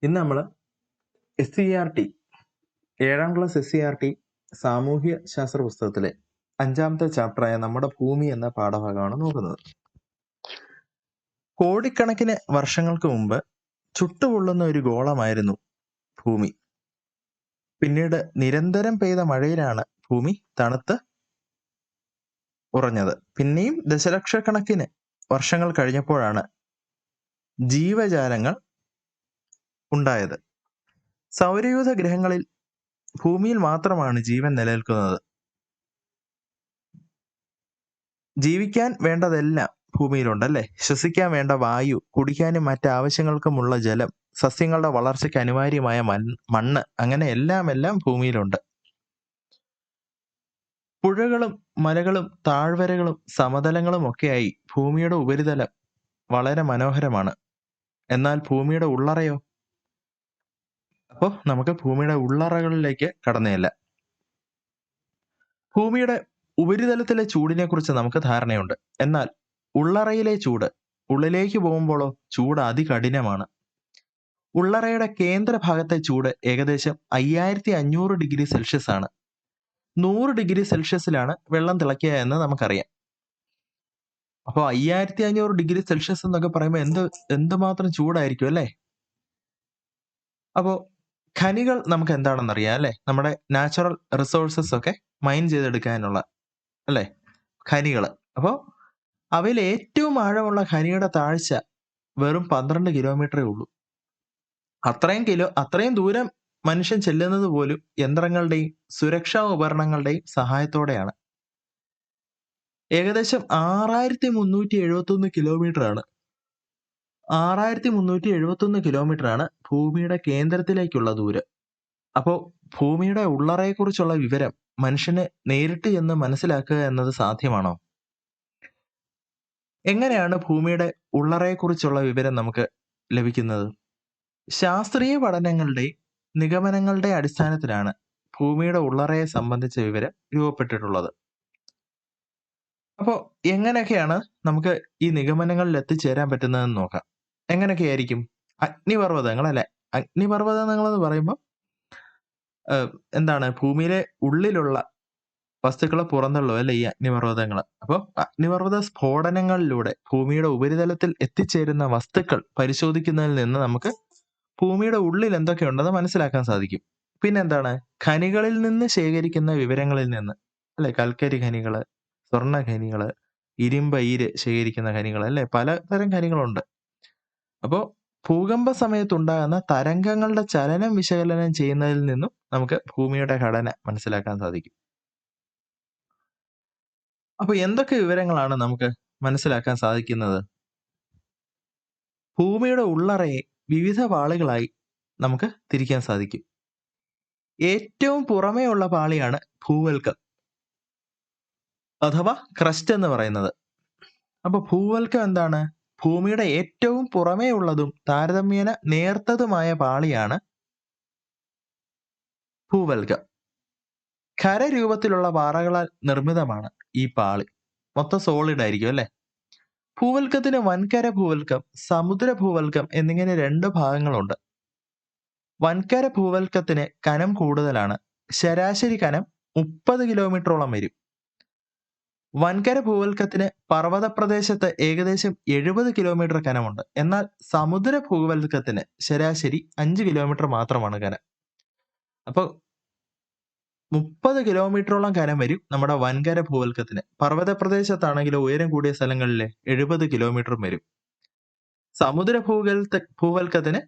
ഇന്ന് നമ്മൾ SCERT 7ാം class SCERT സാമൂഹ്യ ശാസ്ത്ര പുസ്തകത്തിലെ 5ാമത്തെ ചാപ്റ്ററായ നമ്മുടെ ഭൂമി എന്ന പാഠഭാഗമാണ് നോക്കുന്നത്. കോടിക്കണക്കിന് വർഷങ്ങൾക്ക് മുമ്പ് ചുട്ടുപൊള്ളുന്ന ഒരു ഗോളമായിരുന്നു ഭൂമി. പിന്നീട് നിരന്തരം പെയ്ത മഴയിലാണ് ഭൂമി തണുത്ത് ഉറഞ്ഞത്. പിന്നെയും ദശലക്ഷക്കണക്കിന് വർഷങ്ങൾ കഴിഞ്ഞപ്പോഴാണ് ജീവജാലങ്ങൾ ഉണ്ടായത്. സൗരയൂഥ ഗ്രഹങ്ങളിൽ ഭൂമിയിൽ മാത്രമാണ് ജീവൻ നിലനിൽക്കുന്നത്. ജീവിക്കാൻ വേണ്ടതെല്ലാം ഭൂമിയിലുണ്ടല്ലേ. ശ്വസിക്കാൻ വേണ്ട വായു, കുടിക്കാനും മറ്റ് ആവശ്യങ്ങൾക്കുമുള്ള ജലം, സസ്യങ്ങളുടെ വളർച്ചയ്ക്ക് അനിവാര്യമായ മണ്ണ്, അങ്ങനെ എല്ലാം ഭൂമിയിലുണ്ട്. പുഴകളും മലകളും താഴ്വരകളും സമതലങ്ങളും ഒക്കെയായി ഭൂമിയുടെ ഉപരിതലം വളരെ മനോഹരമാണ്. എന്നാൽ ഭൂമിയുടെ ഉള്ളറയോ? അപ്പോൾ നമുക്ക് ഭൂമിയുടെ ഉള്ളറകളിലേക്ക് കടന്നേല. ഭൂമിയുടെ ഉപരിതലത്തിലെ ചൂടിനെ കുറിച്ച് നമുക്ക് ധാരണയുണ്ട്. എന്നാൽ ഉള്ളറയിലെ ചൂട്, ഉള്ളിലേക്ക് പോകുമ്പോഴോ ചൂട് അതികഠിനമാണ്. ഉള്ളറയുടെ കേന്ദ്ര ഭാഗത്തെ ചൂട് ഏകദേശം 5500 ഡിഗ്രി സെൽഷ്യസ് ആണ്. 100 ഡിഗ്രി സെൽഷ്യസിലാണ് വെള്ളം തിളയ്ക്കുക എന്ന് നമുക്കറിയാം. അപ്പോൾ 5500 ഡിഗ്രി സെൽഷ്യസ് എന്നൊക്കെ പറയുമ്പോൾ എന്തുമാത്രം ചൂടായിരിക്കും അല്ലേ. അപ്പോൾ ഖനികൾ നമുക്ക് എന്താണെന്നറിയാം അല്ലേ. നമ്മുടെ നാച്ചുറൽ റിസോഴ്സസ് ഒക്കെ മൈൻ ചെയ്തെടുക്കാനുള്ള അല്ലേ ഖനികൾ. അപ്പോൾ അവയിൽ ഏറ്റവും ആഴമുള്ള ഖനിയുടെ താഴ്ച വെറും 12 കിലോമീറ്ററേ ഉള്ളൂ. അത്രയും ദൂരം മനുഷ്യൻ ചെല്ലുന്നത് പോലും യന്ത്രങ്ങളുടെയും സുരക്ഷാ ഉപകരണങ്ങളുടെയും സഹായത്തോടെയാണ്. ഏകദേശം 6371 കിലോമീറ്റർ ആണ്. 6371 കിലോമീറ്റർ ആണ് ഭൂമിയുടെ കേന്ദ്രത്തിലേക്കുള്ള ദൂരം. അപ്പോൾ ഭൂമിയുടെ ഉള്ളറയെക്കുറിച്ചുള്ള വിവരം മനുഷ്യന് നേരിട്ട് എന്ന് മനസ്സിലാക്കുക എന്നത് സാധ്യമാണോ? എങ്ങനെയാണ് ഭൂമിയുടെ ഉള്ളറയെക്കുറിച്ചുള്ള വിവരം നമുക്ക് ലഭിക്കുന്നത്? ശാസ്ത്രീയ പഠനങ്ങളുടെ നിഗമനങ്ങളുടെ അടിസ്ഥാനത്തിലാണ് ഭൂമിയുടെ ഉള്ളറയെ സംബന്ധിച്ച വിവരം രൂപപ്പെട്ടിട്ടുള്ളത്. അപ്പോൾ എങ്ങനെയൊക്കെയാണ് നമുക്ക് ഈ നിഗമനങ്ങളിൽ എത്തിച്ചേരാൻ പറ്റുന്നതെന്ന് നോക്കാം. എങ്ങനെയൊക്കെയായിരിക്കും? അഗ്നിപർവ്വതങ്ങൾ അല്ലെ. അഗ്നിപർവ്വതങ്ങൾ എന്ന് പറയുമ്പോൾ എന്താണ്, ഭൂമിയിലെ ഉള്ളിലുള്ള വസ്തുക്കളെ പുറന്തള്ളും അല്ലെ ഈ അഗ്നിപർവ്വതങ്ങൾ. അപ്പോൾ അഗ്നിപർവ്വത സ്ഫോടനങ്ങളിലൂടെ ഭൂമിയുടെ ഉപരിതലത്തിൽ എത്തിച്ചേരുന്ന വസ്തുക്കൾ പരിശോധിക്കുന്നതിൽ നിന്ന് നമുക്ക് ഭൂമിയുടെ ഉള്ളിൽ എന്തൊക്കെയുണ്ടെന്ന് മനസ്സിലാക്കാൻ സാധിക്കും. പിന്നെന്താണ്, ഖനികളിൽ നിന്ന് ശേഖരിക്കുന്ന വിവരങ്ങളിൽ നിന്ന് അല്ലെ, കൽക്കരി ഖനികള്, സ്വർണ്ണ ഖനികള്, ഇരുമ്പ് ശേഖരിക്കുന്ന ഖനികൾ അല്ലെ, പലതരം ഖനികളുണ്ട്. അപ്പോൾ ഭൂകമ്പ സമയത്തുണ്ടാകുന്ന തരംഗങ്ങളുടെ ചലനം വിശകലനം ചെയ്യുന്നതിൽ നിന്നും നമുക്ക് ഭൂമിയുടെ ഘടന മനസ്സിലാക്കാൻ സാധിക്കും. അപ്പൊ എന്തൊക്കെ വിവരങ്ങളാണ് നമുക്ക് മനസ്സിലാക്കാൻ സാധിക്കുന്നത്? ഭൂമിയുടെ ഉള്ളറയെ വിവിധ പാളികളായി നമുക്ക് തിരിക്കാൻ സാധിക്കും. ഏറ്റവും പുറമേ ഉള്ള പാളിയാണ് ഭൂവൽക്കം അഥവാ ക്രസ്റ്റ് എന്ന് പറയുന്നത്. അപ്പൊ ഭൂവൽക്കം എന്താണ്? ഭൂമിയുടെ ഏറ്റവും പുറമേ ഉള്ളതും താരതമ്യേന നേർത്തതുമായ പാളിയാണ് ഭൂവൽക്കം. ഖരരൂപത്തിലുള്ള പാറകളാൽ നിർമ്മിതമാണ് ഈ പാളി. മൊത്തം സോളിഡ് ആയിരിക്കും അല്ലെ. ഭൂവൽക്കത്തിന് വൻകര ഭൂവൽക്കം, സമുദ്ര ഭൂവൽക്കം എന്നിങ്ങനെ 2 ഭാഗങ്ങളുണ്ട്. വൻകര ഭൂവൽക്കത്തിന് കനം കൂടുതലാണ്. ശരാശരി കനം 30 കിലോമീറ്ററോളം വരും. വൻകര ഭൂവൽക്കത്തിന് പർവ്വത പ്രദേശത്ത് ഏകദേശം 70 കിലോമീറ്റർ കനമുണ്ട്. എന്നാൽ സമുദ്ര ഭൂവൽക്കത്തിന് ശരാശരി 5 കിലോമീറ്റർ മാത്രമാണ് കനം. അപ്പോൾ 30 കിലോമീറ്ററോളം കനം വരും നമ്മുടെ വൻകര ഭൂവൽക്കത്തിന്. പർവ്വത പ്രദേശത്താണെങ്കിലോ ഉയരം കൂടിയ സ്ഥലങ്ങളിൽ 70 കിലോമീറ്ററും വരും. സമുദ്ര ഭൂവൽക്കത്തിന്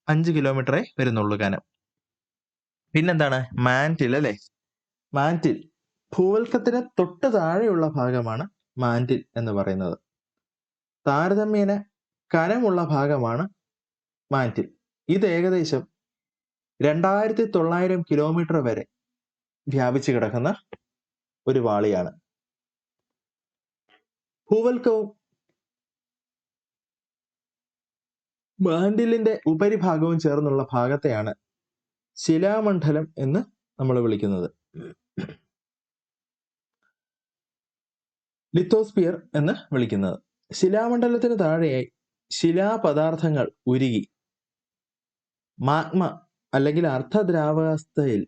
5 കിലോമീറ്ററേ വരുന്നുള്ളൂ കനം. പിന്നെന്താണ്, മാന്റിൽ അല്ലെ. മാന്റിൽ ഭൂവൽക്കത്തിന് തൊട്ട് താഴെയുള്ള ഭാഗമാണ് മാന്റിൽ എന്ന് പറയുന്നത്. താരതമ്യേന കനമുള്ള ഭാഗമാണ് മാന്റിൽ. ഇത് ഏകദേശം 2900 കിലോമീറ്റർ വരെ വ്യാപിച്ചു കിടക്കുന്ന ഒരു വാളിയാണ്. ഭൂവൽക്കവും മാന്റിലിന്റെ ഉപരിഭാഗവും ചേർന്നുള്ള ഭാഗത്തെയാണ് ശിലാമണ്ഡലം എന്ന് നമ്മൾ വിളിക്കുന്നത്. ലിത്തോസ്ഫിയർ എന്ന് വിളിക്കുന്നത്. ശിലാമണ്ഡലത്തിന് താഴെയായി ശിലാപദാർത്ഥങ്ങൾ ഉരുകി മാഗ്മ അല്ലെങ്കിൽ അർദ്ധദ്രാവകാവസ്ഥയിൽ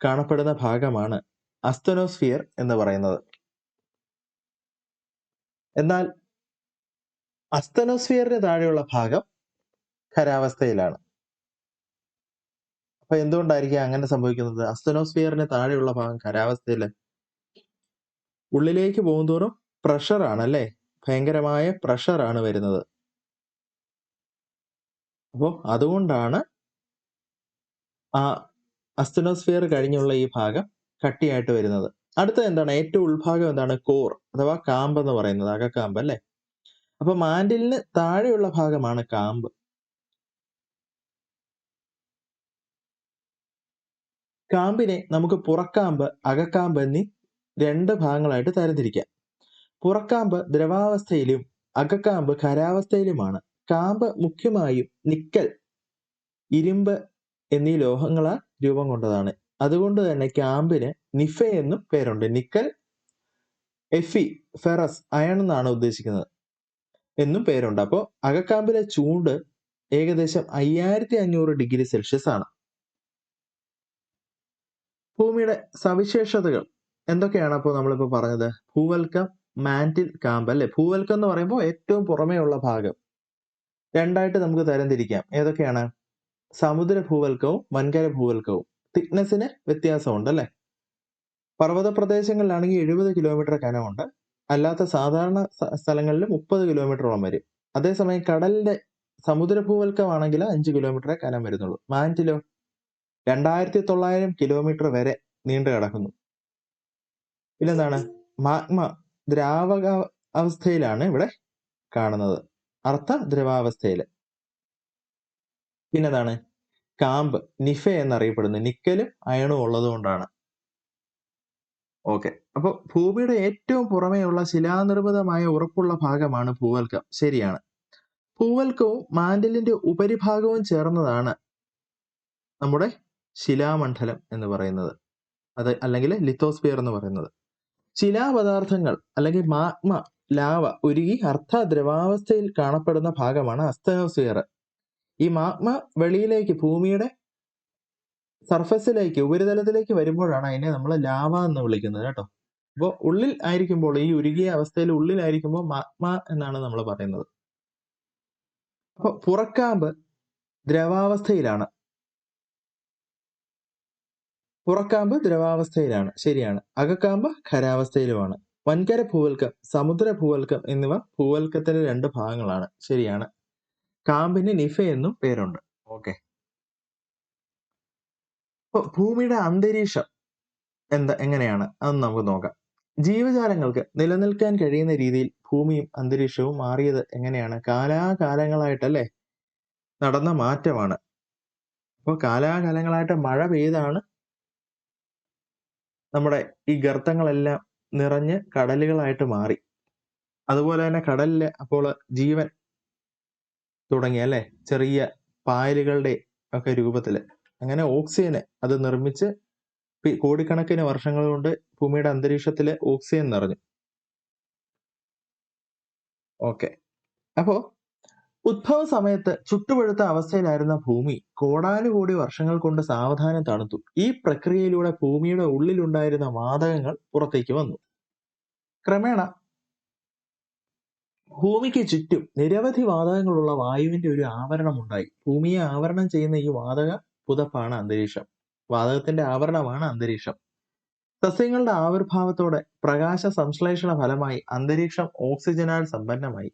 കാണപ്പെടുന്ന ഭാഗമാണ് അസ്തനോസ്ഫിയർ എന്ന് പറയുന്നത്. എന്നാൽ അസ്തനോസ്ഫിയറിന് താഴെയുള്ള ഭാഗം ഖരാവസ്ഥയിലാണ്. അപ്പൊ എന്തുകൊണ്ടായിരിക്കും അങ്ങനെ സംഭവിക്കുന്നത്? അസ്തനോസ്ഫിയറിന് താഴെയുള്ള ഭാഗം ഖരാവസ്ഥയിൽ ഉള്ളിലേക്ക് പോകുന്തോറും പ്രഷറാണ് അല്ലേ, ഭയങ്കരമായ പ്രഷറാണ് വരുന്നത്. അപ്പോൾ അതുകൊണ്ടാണ് ആ അസ്തനോസ്ഫിയർ കഴിഞ്ഞുള്ള ഈ ഭാഗം കട്ടിയായിട്ട് വരുന്നത്. അടുത്ത എന്താണ്? ഏറ്റവും ഉൾഭാഗം എന്താണ്? കോർ അഥവാ കാമ്പ് എന്ന് പറയുന്നത്, അകക്കാമ്പ് അല്ലേ. അപ്പൊ മാന്റിലിന് താഴെയുള്ള ഭാഗമാണ് കാമ്പ്. കാമ്പിനെ നമുക്ക് പുറക്കാമ്പ്, അകക്കാമ്പ് എന്നീ 2 ഭാഗങ്ങളായിട്ട് തരംതിരിക്കാം. പുറക്കാമ്പ് ദ്രവാവസ്ഥയിലും അകക്കാമ്പ് ഖരാവസ്ഥയിലുമാണ്. കാമ്പ് മുഖ്യമായും നിക്കൽ, ഇരുമ്പ് എന്നീ ലോഹങ്ങളാൽ രൂപം കൊണ്ടതാണ്. അതുകൊണ്ട് തന്നെ കാമ്പിന് നിഫെ എന്നും പേരുണ്ട്. നിക്കൽ, എഫി, ഫെറസ്, അയൺ എന്നാണ് ഉദ്ദേശിക്കുന്നത് എന്നും പേരുണ്ട്. അപ്പോൾ അകക്കാമ്പിലെ ചൂട് ഏകദേശം 5500 ഡിഗ്രി സെൽഷ്യസ് ആണ്. ഭൂമിയുടെ സവിശേഷതകൾ എന്തൊക്കെയാണ് അപ്പോൾ നമ്മളിപ്പോൾ പറഞ്ഞത്? ഭൂവൽക്കം, മാന്റിൽ, കാമ്പ് അല്ലെ. ഭൂവൽക്കം എന്ന് പറയുമ്പോൾ ഏറ്റവും പുറമേ ഉള്ള ഭാഗം. 2ആയിട്ട് നമുക്ക് തരംതിരിക്കാം. ഏതൊക്കെയാണ്? സമുദ്ര ഭൂവൽക്കവും വൻകര ഭൂവൽക്കവും. തിക്നെസ്സിന് വ്യത്യാസമുണ്ട് അല്ലെ. പർവ്വത പ്രദേശങ്ങളിലാണെങ്കിൽ 70 കിലോമീറ്റർ കനമുണ്ട്. അല്ലാത്ത സാധാരണ സ്ഥലങ്ങളിൽ 30 കിലോമീറ്ററോളം വരും. അതേസമയം കടലിന്റെ സമുദ്ര ഭൂവൽക്കമാണെങ്കിൽ 5 കിലോമീറ്ററേ കനം വരുന്നുള്ളൂ. മാന്റിലോ 2900 കിലോമീറ്റർ വരെ നീണ്ടു കിടക്കുന്നു. പിന്നെന്താണ്? മാഗ്മ ദ്രാവക അവസ്ഥയിലാണ് ഇവിടെ കാണുന്നത്, അർത്ഥ ദ്രവാവസ്ഥയിൽ. പിന്നെന്താണ്? കാമ്പ് നിഫെ എന്നറിയപ്പെടുന്നു, നിക്കലും അയണും ഉള്ളത് കൊണ്ടാണ്. ഓക്കെ, അപ്പൊ ഭൂമിയുടെ ഏറ്റവും പുറമേയുള്ള ശിലാനിർമ്മിതമായ ഉറപ്പുള്ള ഭാഗമാണ് ഭൂവൽക്കം. ശരിയാണ്. ഭൂവൽക്കവും മാന്റിലിന്റെ ഉപരിഭാഗവും ചേർന്നതാണ് നമ്മുടെ ശിലാമണ്ഡലം എന്ന് പറയുന്നത്, അത് അല്ലെങ്കിൽ ലിത്തോസ്ഫിയർ എന്ന് പറയുന്നത്. ശിലാപദാർത്ഥങ്ങൾ അല്ലെങ്കിൽ മാഗ്മ, ലാവ ഉരുകി അർദ്ധദ്രവാവസ്ഥയിൽ കാണപ്പെടുന്ന ഭാഗമാണ് അസ്തനോസ്ഫിയർ. ഈ മാഗ്മ വെളിയിലേക്ക്, ഭൂമിയുടെ സർഫസിലേക്ക്, ഉപരിതലത്തിലേക്ക് വരുമ്പോഴാണ് അതിനെ നമ്മൾ ലാവ എന്ന് വിളിക്കുന്നത് കേട്ടോ. അപ്പോൾ ഉള്ളിൽ ആയിരിക്കുമ്പോൾ, ഈ ഉരുകിയ അവസ്ഥയിൽ ഉള്ളിലായിരിക്കുമ്പോൾ മാഗ്മ എന്നാണ് നമ്മൾ പറയുന്നത്. അപ്പോൾ പുറക്കാമ്പ് ദ്രവാവസ്ഥയിലാണ്. പുറക്കാമ്പ് ദ്രവാവസ്ഥയിലാണ്, ശരിയാണ്. അകക്കാമ്പ് ഖരാവസ്ഥയിലുമാണ്. വൻകര ഭൂവൽക്കം, സമുദ്ര ഭൂവൽക്കം എന്നിവ ഭൂവൽക്കത്തിന്റെ 2 ഭാഗങ്ങളാണ്. ശരിയാണ്. കാമ്പിന് നിഫെ എന്നും പേരുണ്ട്. ഓക്കെ, അപ്പോൾ ഭൂമിയുടെ അന്തരീക്ഷം എങ്ങനെയാണ് അതൊന്ന് നമുക്ക് നോക്കാം. ജീവജാലങ്ങൾക്ക് നിലനിൽക്കാൻ കഴിയുന്ന രീതിയിൽ ഭൂമിയും അന്തരീക്ഷവും മാറിയത് എങ്ങനെയാണ്? കാലാകാലങ്ങളായിട്ടല്ലേ നടന്ന മാറ്റമാണ്. അപ്പോൾ കാലാകാലങ്ങളായിട്ട് മഴ പെയ്താണ് നമ്മുടെ ഈ ഗർത്തങ്ങളെല്ലാം നിറഞ്ഞ് കടലുകളായിട്ട് മാറി. അതുപോലെ തന്നെ കടലിൽ അപ്പോൾ ജീവൻ തുടങ്ങി അല്ലെ, ചെറിയ പായലുകളുടെ ഒക്കെ രൂപത്തില്. അങ്ങനെ ഓക്സിജന് അത് നിർമ്മിച്ച് കോടിക്കണക്കിന് വർഷങ്ങൾ കൊണ്ട് ഭൂമിയുടെ അന്തരീക്ഷത്തില് ഓക്സിജൻ നിറഞ്ഞു. ഓക്കെ, അപ്പോ ഉദ്ഭവ സമയത്ത് ചുട്ടുപഴുത്ത അവസ്ഥയിലായിരുന്ന ഭൂമി കോടാനുകോടി വർഷങ്ങൾ കൊണ്ട് സാവധാനം തണുത്തു. ഈ പ്രക്രിയയിലൂടെ ഭൂമിയുടെ ഉള്ളിലുണ്ടായിരുന്ന വാതകങ്ങൾ പുറത്തേക്ക് വന്നു. ക്രമേണ ഭൂമിക്ക് ചുറ്റും നിരവധി വാതകങ്ങളുള്ള വായുവിന്റെ ഒരു ആവരണം ഉണ്ടായി. ഭൂമിയെ ആവരണം ചെയ്യുന്ന ഈ വാതക പുതപ്പാണ് അന്തരീക്ഷം. വാതകത്തിന്റെ ആവരണമാണ് അന്തരീക്ഷം. സസ്യങ്ങളുടെ ആവിർഭാവത്തോടെ പ്രകാശ സംശ്ലേഷണ ഫലമായി അന്തരീക്ഷം ഓക്സിജനാൽ സമ്പന്നമായി.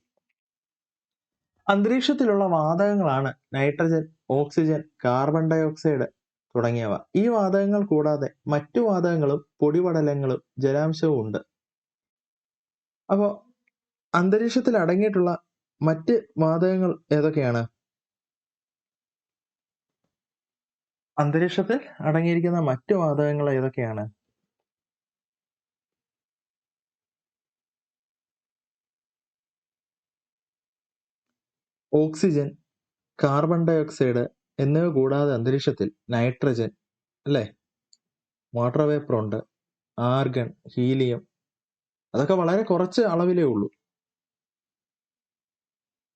അന്തരീക്ഷത്തിലുള്ള വാതകങ്ങളാണ് nitrogen, oxygen, carbon dioxide തുടങ്ങിയവ. ഈ വാതകങ്ങൾ കൂടാതെ മറ്റു വാതകങ്ങളും പൊടിപടലങ്ങളും ജലാംശവും ഉണ്ട്. അപ്പോൾ അന്തരീക്ഷത്തിൽ അടങ്ങിയിട്ടുള്ള മറ്റ് വാതകങ്ങൾ ഏതൊക്കെയാണ്? അന്തരീക്ഷത്തിൽ അടങ്ങിയിരിക്കുന്ന മറ്റു വാതകങ്ങൾ ഏതൊക്കെയാണ്? ഓക്സിജൻ, കാർബൺ ഡൈ ഓക്സൈഡ് എന്നിവ കൂടാതെ അന്തരീക്ഷത്തിൽ നൈട്രജൻ അല്ലേ, വാട്ടർ വേപ്പർ ഉണ്ട്, ആർഗൺ, ഹീലിയം, അതൊക്കെ വളരെ കുറച്ച് അളവിലേ ഉള്ളൂ.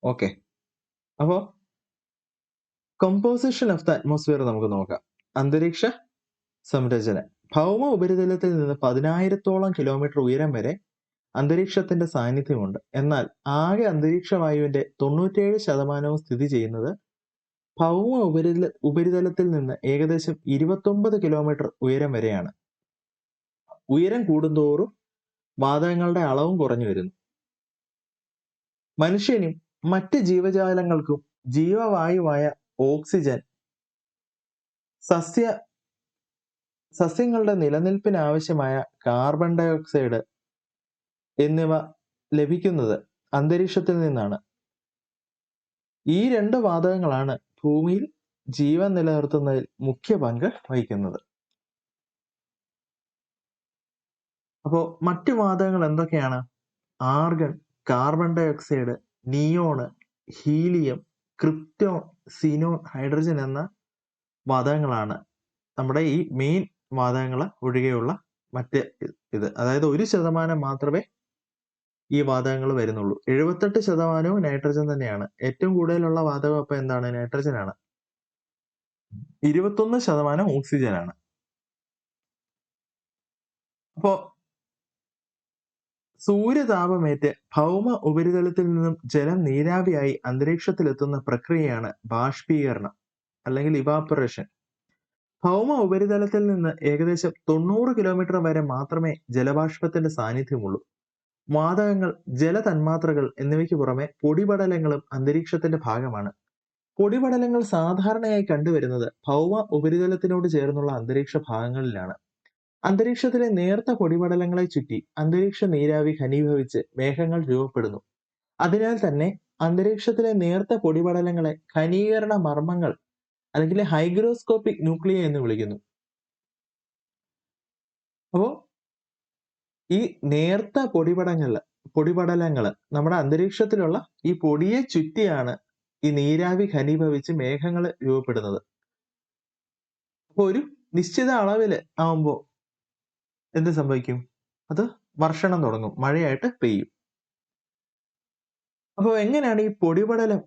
ഓക്കെ, അപ്പോൾ കമ്പോസിഷൻ ഓഫ് ദ അറ്റ്മോസ്ഫിയർ നമുക്ക് നോക്കാം. അന്തരീക്ഷ സംരചന. ഭൗമ ഉപരിതലത്തിൽ നിന്ന് 10,000-ഓളം കിലോമീറ്റർ ഉയരം വരെ അന്തരീക്ഷത്തിന്റെ സാന്നിധ്യമുണ്ട്. എന്നാൽ ആകെ അന്തരീക്ഷ വായുവിന്റെ 97% സ്ഥിതി ചെയ്യുന്നത് ഭൗമ ഉപരിതലത്തിൽ നിന്ന് ഏകദേശം 29 കിലോമീറ്റർ ഉയരം വരെയാണ്. ഉയരം കൂടുന്തോറും വാതകങ്ങളുടെ അളവും കുറഞ്ഞു വരുന്നു. മനുഷ്യനും മറ്റ് ജീവജാലങ്ങൾക്കും ജീവവായുവായ ഓക്സിജൻ, സസ്യങ്ങളുടെ നിലനിൽപ്പിനാവശ്യമായ കാർബൺ ഡയോക്സൈഡ് എന്നിവ ലഭിക്കുന്നത് അന്തരീക്ഷത്തിൽ നിന്നാണ്. ഈ 2 വാതകങ്ങളാണ് ഭൂമിയിൽ ജീവൻ നിലനിർത്തുന്നതിൽ മുഖ്യ പങ്ക് വഹിക്കുന്നത്. അപ്പോൾ മറ്റു വാതകങ്ങൾ എന്തൊക്കെയാണ്? Argon, carbon dioxide, neon, helium, krypton, xenon, hydrogen എന്ന വാതകങ്ങളാണ് നമ്മുടെ ഈ മെയിൻ വാതകങ്ങൾ ഒഴികെയുള്ള മറ്റ് ഇത്. അതായത് 1% മാത്രമേ ഈ വാതകങ്ങൾ വരുന്നുള്ളൂ. 78% നൈട്രജൻ തന്നെയാണ്. ഏറ്റവും കൂടുതലുള്ള വാതകം അപ്പൊ എന്താണ്? നൈട്രജൻ ആണ്. 21% ഓക്സിജൻ ആണ്. അപ്പോ സൂര്യതാപമേറ്റ് ഭൗമ ഉപരിതലത്തിൽ നിന്നും ജലം നീരാവിയായി അന്തരീക്ഷത്തിലെത്തുന്ന പ്രക്രിയയാണ് ബാഷ്പീകരണം അല്ലെങ്കിൽ ഇവാപ്പറേഷൻ. ഭൗമ ഉപരിതലത്തിൽ നിന്ന് ഏകദേശം 90 കിലോമീറ്റർ വരെ മാത്രമേ ജലബാഷ്പത്തിന്റെ സാന്നിധ്യമുള്ളൂ. വാതകങ്ങൾ, ജലതന്മാത്രകൾ എന്നിവയ്ക്ക് പുറമെ പൊടിപടലങ്ങളും അന്തരീക്ഷത്തിന്റെ ഭാഗമാണ്. പൊടിപടലങ്ങൾ സാധാരണയായി കണ്ടുവരുന്നത് ഭൗമ ഉപരിതലത്തിനോട് ചേർന്നുള്ള അന്തരീക്ഷ ഭാഗങ്ങളിലാണ്. അന്തരീക്ഷത്തിലെ നേർത്ത പൊടിപടലങ്ങളെ ചുറ്റി അന്തരീക്ഷ നീരാവി ഘനീഭവിച്ച് മേഘങ്ങൾ രൂപപ്പെടുന്നു. അതിനാൽ തന്നെ അന്തരീക്ഷത്തിലെ നേർത്ത പൊടിപടലങ്ങളെ ഘനീകരണ മർമ്മങ്ങൾ അല്ലെങ്കിൽ ഹൈഗ്രോസ്കോപ്പിക് ന്യൂക്ലിയ എന്ന് വിളിക്കുന്നു. അപ്പോ ഈ നേർത്ത പൊടിപടലങ്ങള് നമ്മുടെ അന്തരീക്ഷത്തിലുള്ള ഈ പൊടിയെ ചുറ്റിയാണ് ഈ നീരാവി ഘനീഭവിച്ച് മേഘങ്ങൾ രൂപപ്പെടുന്നത്. അപ്പൊ ഒരു നിശ്ചിത അളവില് ആവുമ്പോ എന്ത് സംഭവിക്കും? അത് വർഷണം തുടങ്ങും, മഴയായിട്ട് പെയ്യും. അപ്പോൾ എങ്ങനെയാണ് ഈ പൊടിപടലം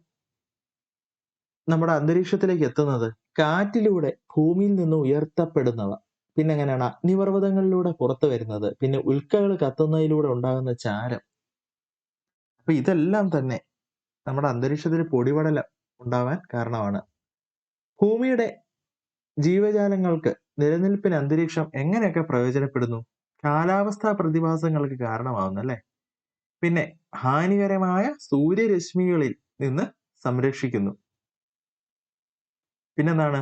നമ്മുടെ അന്തരീക്ഷത്തിലേക്ക് എത്തുന്നത്? കാറ്റിലൂടെ ഭൂമിയിൽ നിന്ന് ഉയർത്തപ്പെടുന്നവ, പിന്നെ എങ്ങനെയാണ് അഗ്നിപർവ്വതങ്ങളിലൂടെ പുറത്തു വരുന്നത്, പിന്നെ ഉൽക്കകൾ കത്തുന്നതിലൂടെ ഉണ്ടാകുന്ന ചാരം. അപ്പൊ ഇതെല്ലാം തന്നെ നമ്മുടെ അന്തരീക്ഷത്തിൽ പൊടിപടലം ഉണ്ടാവാൻ കാരണമാണ്. ഭൂമിയുടെ ജീവജാലങ്ങൾക്ക് നിലനിൽപ്പിന് അന്തരീക്ഷം എങ്ങനെയൊക്കെ പ്രയോജനപ്പെടുന്നു? കാലാവസ്ഥാ പ്രതിഭാസങ്ങൾക്ക് കാരണമാവുന്നു അല്ലെ. പിന്നെ ഹാനികരമായ സൂര്യരശ്മികളിൽ നിന്ന് സംരക്ഷിക്കുന്നു. പിന്നെന്താണ്?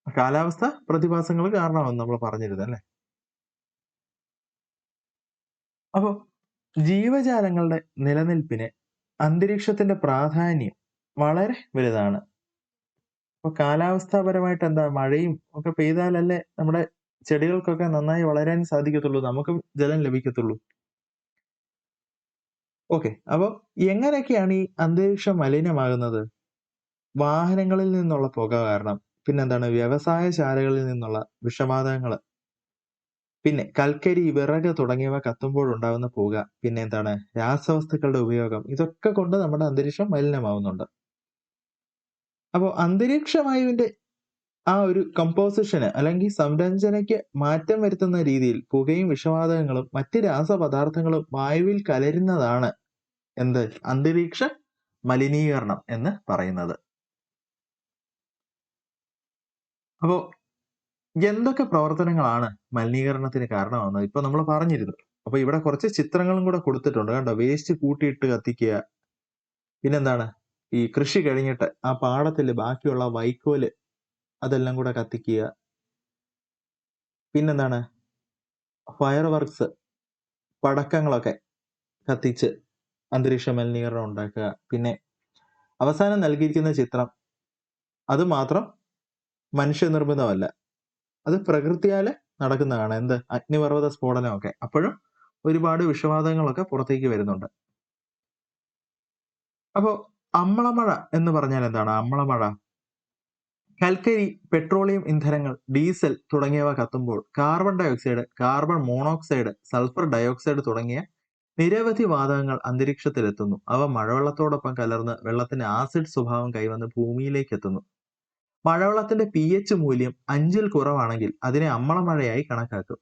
കാലാവസ്ഥ പ്രതിഭാസങ്ങൾ കാരണമാവും നമ്മൾ പറഞ്ഞിരുന്നത് അല്ലെ. അപ്പോ ജീവജാലങ്ങളുടെ നിലനിൽപ്പിന് അന്തരീക്ഷത്തിന്റെ പ്രാധാന്യം വളരെ വലുതാണ്. അപ്പൊ കാലാവസ്ഥാപരമായിട്ട് എന്താ, മഴയും ഒക്കെ പെയ്താലല്ലേ നമ്മുടെ ചെടികൾക്കൊക്കെ നന്നായി വളരാൻ സാധിക്കത്തുള്ളൂ, നമുക്കും ജലം ലഭിക്കത്തുള്ളൂ. ഓക്കെ, അപ്പൊ എങ്ങനെയൊക്കെയാണ് ഈ അന്തരീക്ഷം മലിനമാകുന്നത്? വാഹനങ്ങളിൽ നിന്നുള്ള പുക കാരണം, പിന്നെന്താണ് വ്യവസായശാലകളിൽ നിന്നുള്ള വിഷവാതകങ്ങള്, പിന്നെ കൽക്കരി, വിറക് തുടങ്ങിയവ കത്തുമ്പോൾ ഉണ്ടാകുന്ന പുക, പിന്നെ എന്താണ് രാസവസ്തുക്കളുടെ ഉപയോഗം, ഇതൊക്കെ കൊണ്ട് നമ്മുടെ അന്തരീക്ഷം മലിനമാവുന്നുണ്ട്. അപ്പോൾ അന്തരീക്ഷ വായുവിന്റെ ആ ഒരു കമ്പോസിഷന് അല്ലെങ്കിൽ സംരചനയ്ക്ക് മാറ്റം വരുത്തുന്ന രീതിയിൽ പുകയും വിഷവാതകങ്ങളും മറ്റ് രാസപദാർത്ഥങ്ങളും വായുവിൽ കലരുന്നതാണ് എന്ത്? അന്തരീക്ഷ മലിനീകരണം എന്ന് പറയുന്നത്. അപ്പോ എന്തൊക്കെ പ്രവർത്തനങ്ങളാണ് മലിനീകരണത്തിന് കാരണമാകുന്നത്? ഇപ്പൊ നമ്മൾ പറഞ്ഞിരുന്നു. അപ്പൊ ഇവിടെ കുറച്ച് ചിത്രങ്ങളും കൂടെ കൊടുത്തിട്ടുണ്ട് കണ്ടോ. വേസ്റ്റ് കൂട്ടിയിട്ട് കത്തിക്കുക, പിന്നെന്താണ് ഈ കൃഷി കഴിഞ്ഞിട്ട് ആ പാടത്തില് ബാക്കിയുള്ള വൈക്കോല് അതെല്ലാം കൂടെ കത്തിക്കുക, പിന്നെന്താണ് ഫയർ വർക്ക്സ്, പടക്കങ്ങളൊക്കെ കത്തിച്ച് അന്തരീക്ഷ മലിനീകരണം ഉണ്ടാക്കുക. പിന്നെ അവസാനം നൽകിയിരിക്കുന്ന ചിത്രം അത് മാത്രം മനുഷ്യനിർമ്മിതമല്ല, അത് പ്രകൃതിയാല് നടക്കുന്നതാണ്. എന്ത്? അഗ്നിപർവ്വത സ്ഫോടനമൊക്കെ. അപ്പോഴും ഒരുപാട് വിഷവാതകങ്ങളൊക്കെ പുറത്തേക്ക് വരുന്നുണ്ട്. അപ്പോ അമ്ലമഴ എന്ന് പറഞ്ഞാൽ എന്താണ്? അമ്ലമഴ കൽക്കരി, പെട്രോളിയം ഇന്ധനങ്ങൾ, ഡീസൽ തുടങ്ങിയവ കത്തുമ്പോൾ carbon dioxide, carbon monoxide, sulphur dioxide തുടങ്ങിയ നിരവധി വാതകങ്ങൾ അന്തരീക്ഷത്തിലെത്തുന്നു. അവ മഴവെള്ളത്തോടൊപ്പം കലർന്ന് വെള്ളത്തിന്റെ ആസിഡ് സ്വഭാവം കൈവന്ന് ഭൂമിയിലേക്ക് എത്തുന്നു. മഴവെള്ളത്തിന്റെ pH മൂല്യം 5-ൽ കുറവാണെങ്കിൽ അതിനെ അമ്ലമഴയായി കണക്കാക്കും.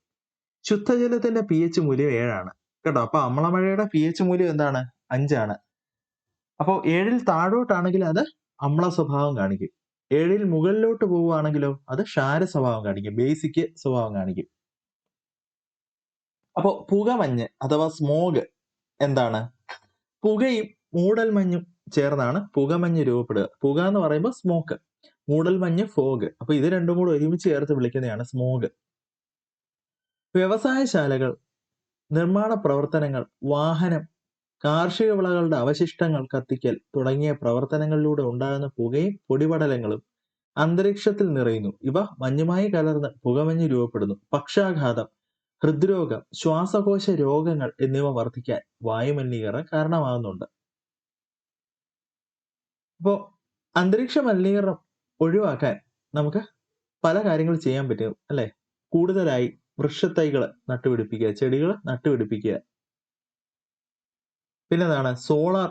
ശുദ്ധജലത്തിന്റെ pH മൂല്യം 7 കേട്ടോ. അപ്പൊ അമ്ലമഴയുടെ pH മൂല്യം എന്താണ്? 5 ആണ്. അപ്പോൾ 7-ൽ താഴോട്ടാണെങ്കിൽ അത് അമ്ല സ്വഭാവം കാണിക്കും. 7-ൽ മുകളിലോട്ട് പോവുകയാണെങ്കിലോ അത് ക്ഷാര സ്വഭാവം കാണിക്കും, ബേസിക് സ്വഭാവം കാണിക്കും. അപ്പോൾ പുകമഞ്ഞ് അഥവാ സ്മോഗ് എന്താണ്? പുകയും മൂടൽമഞ്ഞും ചേർന്നാണ് പുകമഞ്ഞ് രൂപപ്പെടുക. പുക എന്ന് പറയുമ്പോൾ സ്മോക്ക്, മൂടൽമഞ്ഞ് ഫോഗ്. അപ്പൊ ഇത് രണ്ടും കൂടെ ഒരുമിച്ച് ചേർത്ത് വിളിക്കുന്നതാണ് സ്മോഗ്. വ്യവസായശാലകൾ, നിർമ്മാണ പ്രവർത്തനങ്ങൾ, വാഹനം, കാർഷിക വിളകളുടെ അവശിഷ്ടങ്ങൾ കത്തിക്കൽ തുടങ്ങിയ പ്രവർത്തനങ്ങളിലൂടെ ഉണ്ടാകുന്ന പുകയും പൊടിപടലങ്ങളും അന്തരീക്ഷത്തിൽ നിറയുന്നു. ഇവ മഞ്ഞുമായി കലർന്ന് പുകമഞ്ഞ് രൂപപ്പെടുന്നു. പക്ഷാഘാതം, ഹൃദ്രോഗം, ശ്വാസകോശ രോഗങ്ങൾ എന്നിവ വർദ്ധിക്കാൻ വായുമലിനീകരണം കാരണമാകുന്നുണ്ട്. അപ്പോൾ അന്തരീക്ഷ മലിനീകരണം ഒഴിവാക്കാൻ നമുക്ക് പല കാര്യങ്ങൾ ചെയ്യാൻ പറ്റും അല്ലെ? കൂടുതലായി വൃക്ഷത്തൈകൾ നട്ടുപിടിപ്പിക്കുക, ചെടികൾ നട്ടുപിടിപ്പിക്കുക. പിന്നെന്താണ്? സോളാർ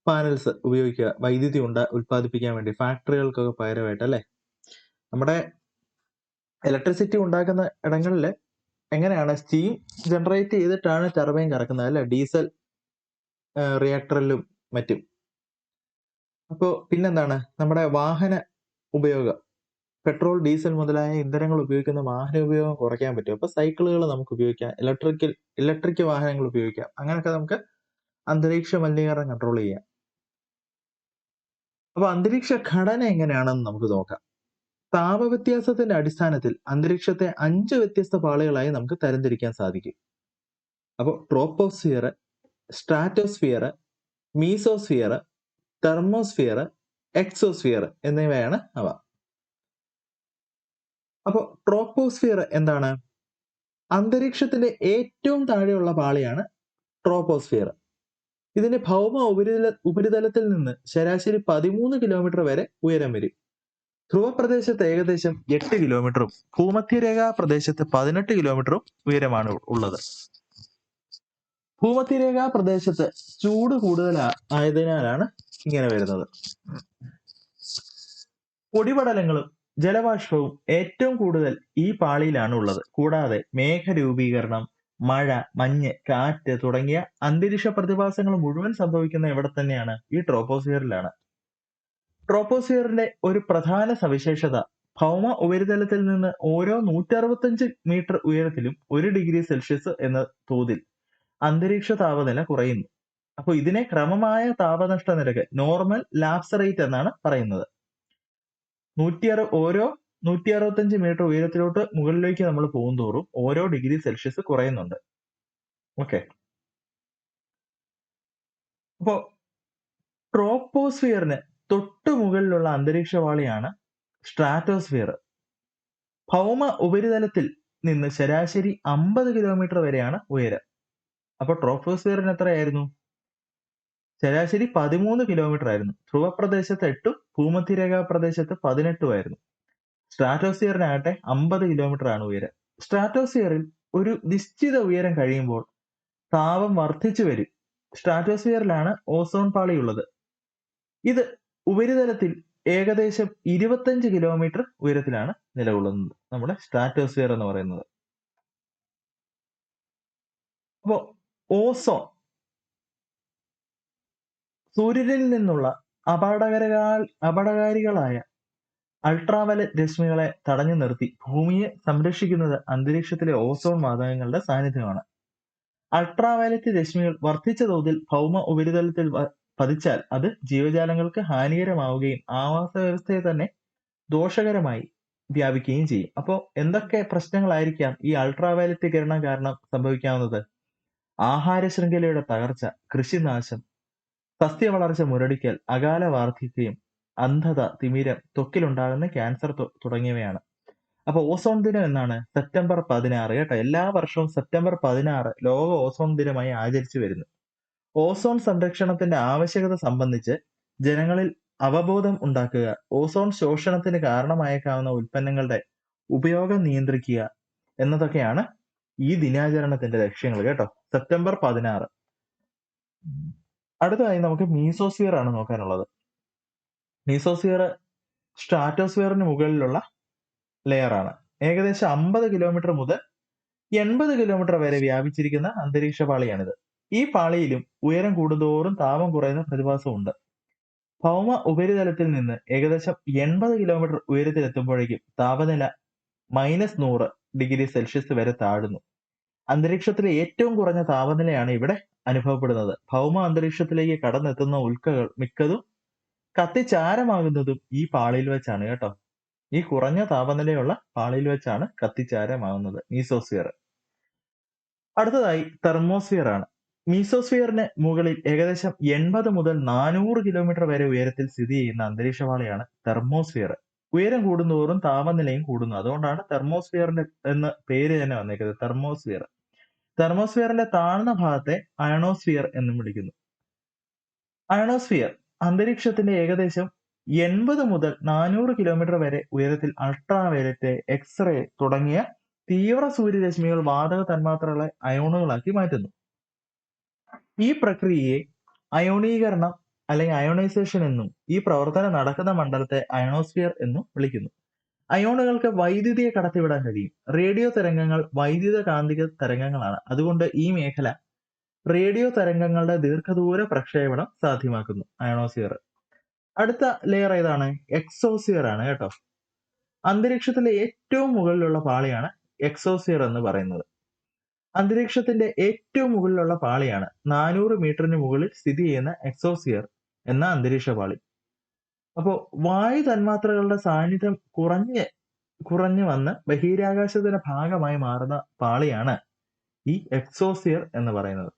പാനൽസ് ഉപയോഗിക്കുക, വൈദ്യുതി ഉൽപ്പാദിപ്പിക്കാൻ വേണ്ടി ഫാക്ടറികൾക്കൊക്കെ പകരമായിട്ട് അല്ലെ? നമ്മുടെ ഇലക്ട്രിസിറ്റി ഉണ്ടാക്കുന്ന ഇടങ്ങളിൽ എങ്ങനെയാണ്? സ്റ്റീം ജനറേറ്റ് ചെയ്തിട്ടാണ് ടർബൈൻ കറക്കുന്നത് അല്ലെ? ഡീസൽ റിയാക്ടറിലും മറ്റും. അപ്പോൾ പിന്നെന്താണ്? നമ്മുടെ വാഹന ഉപയോഗം, പെട്രോൾ, ഡീസൽ മുതലായ ഇന്ധനങ്ങൾ ഉപയോഗിക്കുന്ന വാഹന ഉപയോഗം കുറയ്ക്കാൻ പറ്റും. അപ്പൊ സൈക്കിളുകൾ നമുക്ക് ഉപയോഗിക്കാം, ഇലക്ട്രിക് വാഹനങ്ങൾ ഉപയോഗിക്കാം. അങ്ങനെയൊക്കെ നമുക്ക് അന്തരീക്ഷ മലിനീകരണം കൺട്രോൾ ചെയ്യാം. അപ്പൊ അന്തരീക്ഷ ഘടന എങ്ങനെയാണെന്ന് നമുക്ക് നോക്കാം. താപവ്യത്യാസത്തിന്റെ അടിസ്ഥാനത്തിൽ അന്തരീക്ഷത്തെ 5 വ്യത്യസ്ത പാളികളായി നമുക്ക് തരംതിരിക്കാൻ സാധിക്കും. അപ്പോൾ troposphere, stratosphere, mesosphere, thermosphere, exosphere എന്നിവയാണ് അവ. അപ്പോൾ ട്രോപ്പോസ്ഫിയർ എന്താണ്? അന്തരീക്ഷത്തിന്റെ ഏറ്റവും താഴെയുള്ള പാളിയാണ് ട്രോപ്പോസ്ഫിയർ. ഇതിന്റെ ഭൗമ ഉപരിതലത്തിൽ നിന്ന് ശരാശരി 13 കിലോമീറ്റർ വരെ ഉയരം വരും. ധ്രുവപ്രദേശത്ത് ഏകദേശം 8 കിലോമീറ്ററും ഭൂമധ്യരേഖാ പ്രദേശത്ത് 18 കിലോമീറ്ററും ഉയരമാണ് ഉള്ളത്. ഭൂമധ്യരേഖാ പ്രദേശത്ത് ചൂട് കൂടുതൽ ആയതിനാലാണ് ഇങ്ങനെ വരുന്നത്. പൊടിപടലങ്ങളും ജലബാഷ്പവും ഏറ്റവും കൂടുതൽ ഈ പാളിയിലാണ് ഉള്ളത്. കൂടാതെ മേഘരൂപീകരണം, മഴ, മഞ്ഞ്, കാറ്റ് തുടങ്ങിയ അന്തരീക്ഷ പ്രതിഭാസങ്ങൾ മുഴുവൻ സംഭവിക്കുന്ന എവിടെ തന്നെയാണ്? ഈ ട്രോപ്പോസ്ഫിയറിലാണ്. ട്രോപ്പോസ്ഫിയറിന്റെ ഒരു പ്രധാന സവിശേഷത ഭൗമ ഉപരിതലത്തിൽ നിന്ന് ഓരോ 165 മീറ്റർ ഉയരത്തിലും 1 ഡിഗ്രി സെൽഷ്യസ് എന്ന തോതിൽ അന്തരീക്ഷ താപനില കുറയുന്നു. അപ്പോൾ ഇതിനെ ക്രമമായ താപനഷ്ട നിരക്ക്, നോർമൽ ലാപ്സ് റേറ്റ് എന്നാണ് പറയുന്നത്. ഓരോ 165 മീറ്റർ ഉയരത്തിലോട്ട് മുകളിലേക്ക് നമ്മൾ പോകുന്തോറും ഓരോ ഡിഗ്രി സെൽഷ്യസ് കുറയുന്നുണ്ട്. ഓക്കെ. അപ്പോ ട്രോപ്പോസ്ഫിയറിന് തൊട്ടു മുകളിലുള്ള അന്തരീക്ഷവാളിയാണ് സ്ട്രാറ്റോസ്ഫിയർ. ഭൗമ ഉപരിതലത്തിൽ നിന്ന് ശരാശരി 50 കിലോമീറ്റർ വരെയാണ് ഉയരം. അപ്പൊ ട്രോപ്പോസ്ഫിയറിന് എത്രയായിരുന്നു? ശരാശരി 13 കിലോമീറ്റർ ആയിരുന്നു. ധ്രുവപ്രദേശത്ത് 8ഉം ഭൂമധ്യരേഖാ പ്രദേശത്ത് 18ഉം ആയിരുന്നു. സ്ട്രാറ്റോസ്ഫിയറിനാകട്ടെ 50 കിലോമീറ്റർ ആണ് ഉയരം. സ്ട്രാറ്റോസ്ഫിയറിൽ ഒരു നിശ്ചിത ഉയരം കഴിയുമ്പോൾ താപം വർദ്ധിച്ചു വരും. സ്ട്രാറ്റോസ്ഫിയറിലാണ് ഓസോൺ പാളി ഉള്ളത്. ഇത് ഉപരിതലത്തിൽ ഏകദേശം 25 കിലോമീറ്റർ ഉയരത്തിലാണ് നിലകൊള്ളുന്നത്, നമ്മുടെ സ്ട്രാറ്റോസ്ഫിയർ എന്ന് പറയുന്നത്. അപ്പോ ഓസോൺ സൂര്യനിൽ നിന്നുള്ള അപകടകാരികളായ അൾട്രാവയലറ്റ് രശ്മികളെ തടഞ്ഞു നിർത്തി ഭൂമിയെ സംരക്ഷിക്കുന്നത് അന്തരീക്ഷത്തിലെ ഓസോൺ വാതകങ്ങളുടെ സാന്നിധ്യമാണ്. അൾട്രാവയലറ്റ് രശ്മികൾ വർദ്ധിച്ച തോതിൽ ഭൗമ ഉപരിതലത്തിൽ പതിച്ചാൽ അത് ജീവജാലങ്ങൾക്ക് ഹാനികരമാവുകയും ആവാസ വ്യവസ്ഥയെ തന്നെ ദോഷകരമായി വ്യാപിക്കുകയും ചെയ്യും. അപ്പോൾ എന്തൊക്കെ പ്രശ്നങ്ങളായിരിക്കാം ഈ അൾട്രാവയലറ്റ് കിരണം കാരണം സംഭവിക്കാവുന്നത്? ആഹാര ശൃംഖലയുടെ തകർച്ച, കൃഷിനാശം, സസ്യ വളർച്ച മുരടിക്കൽ, അകാല വാർദ്ധക്യം, അന്ധത, തിമിരം, ത്വക്കിലുണ്ടാകുന്ന ക്യാൻസർ തുടങ്ങിയവയാണ്. അപ്പൊ ഓസോൺ ദിനം എന്നാണ്? സെപ്റ്റംബർ 16 കേട്ടോ. എല്ലാ വർഷവും സെപ്റ്റംബർ 16 ലോക ഓസോൺ ദിനമായി ആചരിച്ചു വരുന്നു. ഓസോൺ സംരക്ഷണത്തിന്റെ ആവശ്യകത സംബന്ധിച്ച് ജനങ്ങളിൽ അവബോധം ഉണ്ടാക്കുക, ഓസോൺ ശോഷണത്തിന് കാരണമായേക്കാവുന്ന ഉൽപ്പന്നങ്ങളുടെ ഉപയോഗം നിയന്ത്രിക്കുക എന്നതൊക്കെയാണ് ഈ ദിനാചരണത്തിന്റെ ലക്ഷ്യങ്ങൾ കേട്ടോ. സെപ്റ്റംബർ 16. അടുത്തതായി നമുക്ക് മീസോസ്ഫിയർ ആണ് നോക്കാനുള്ളത്. മീസോസ്ഫിയർ സ്ട്രാറ്റോസ്ഫിയറിന് മുകളിലുള്ള ലെയർ ആണ്. ഏകദേശം 50 കിലോമീറ്റർ മുതൽ 80 കിലോമീറ്റർ വരെ വ്യാപിച്ചിരിക്കുന്ന അന്തരീക്ഷ പാളിയാണിത്. ഈ പാളിയിലും ഉയരം കൂടുന്തോറും താപം കുറയുന്ന പ്രതിഭാസമുണ്ട്. ഭൗമ ഉപരിതലത്തിൽ നിന്ന് ഏകദേശം 80 കിലോമീറ്റർ ഉയരത്തിലെത്തുമ്പോഴേക്കും താപനില -100 ഡിഗ്രി സെൽഷ്യസ് വരെ താഴുന്നു. അന്തരീക്ഷത്തിലെ ഏറ്റവും കുറഞ്ഞ താപനിലയാണ് ഇവിടെ അനുഭവപ്പെടുന്നത്. ഭൗമ അന്തരീക്ഷത്തിലേക്ക് കടന്നെത്തുന്ന ഉൽക്കകൾ മിക്കതും കത്തിച്ചാരമാകുന്നതും ഈ പാളിയിൽ വെച്ചാണ് കേട്ടോ. ഈ കുറഞ്ഞ താപനിലയുള്ള പാളിയിൽ വെച്ചാണ് കത്തിച്ചാരമാകുന്നത് മീസോസ്ഫിയർ. അടുത്തതായി തെർമോസ്ഫിയർ ആണ്. മീസോസ്ഫിയറിന് മുകളിൽ ഏകദേശം 80 മുതൽ 400 കിലോമീറ്റർ വരെ ഉയരത്തിൽ സ്ഥിതി ചെയ്യുന്ന അന്തരീക്ഷ പാളിയാണ് തെർമോസ്ഫിയർ. ഉയരം കൂടുന്തോറും താപനിലയും കൂടുന്നു. അതുകൊണ്ടാണ് തെർമോസ്ഫിയറിന്റെ എന്ന പേര് തന്നെ വന്നേക്കുന്നത്, തെർമോസ്ഫിയർ. തെർമോസ്ഫിയറിന്റെ താഴ്ന്ന ഭാഗത്തെ അയണോസ്ഫിയർ എന്നും വിളിക്കുന്നു. അയണോസ്ഫിയർ അന്തരീക്ഷത്തിന്റെ ഏകദേശം 80 മുതൽ 400 കിലോമീറ്റർ വരെ ഉയരത്തിൽ അൾട്രാവയലറ്റ്, എക്സ്റേ തുടങ്ങിയ തീവ്ര സൂര്യരശ്മികൾ വാതക തന്മാത്രകളെ അയോണുകളാക്കി മാറ്റുന്നു. ഈ പ്രക്രിയയെ അയോണീകരണം അല്ലെങ്കിൽ അയോണൈസേഷൻ എന്നും ഈ പ്രവർത്തനം നടക്കുന്ന മണ്ഡലത്തെ അയണോസ്ഫിയർ എന്നും വിളിക്കുന്നു. അയോണുകൾക്ക് വൈദ്യുതിയെ കടത്തിവിടാൻ കഴിയും. റേഡിയോ തരംഗങ്ങൾ വൈദ്യുത കാന്തിക തരംഗങ്ങളാണ്. അതുകൊണ്ട് ഈ മേഖല റേഡിയോ തരംഗങ്ങളുടെ ദീർഘദൂര പ്രക്ഷേപണം സാധ്യമാക്കുന്നു അയണോസ്ഫിയർ. അടുത്ത ലെയർ ഏതാണ്? എക്സോസ്ഫിയർ ആണ് കേട്ടോ. അന്തരീക്ഷത്തിലെ ഏറ്റവും മുകളിലുള്ള പാളിയാണ് എക്സോസ്ഫിയർ എന്ന് പറയുന്നത്. അന്തരീക്ഷത്തിന്റെ ഏറ്റവും മുകളിലുള്ള പാളിയാണ് 400 മീറ്ററിന് മുകളിൽ സ്ഥിതി ചെയ്യുന്ന എക്സോസ്ഫിയർ എന്ന അന്തരീക്ഷ പാളി. അപ്പോൾ വായു തന്മാത്രകളുടെ സാന്നിധ്യം കുറഞ്ഞു വന്ന് ബഹിരാകാശത്തിന്റെ ഭാഗമായി മാറുന്ന പാളിയാണ് ഈ എക്സോസ്ഫിയർ എന്ന് പറയുന്നത്.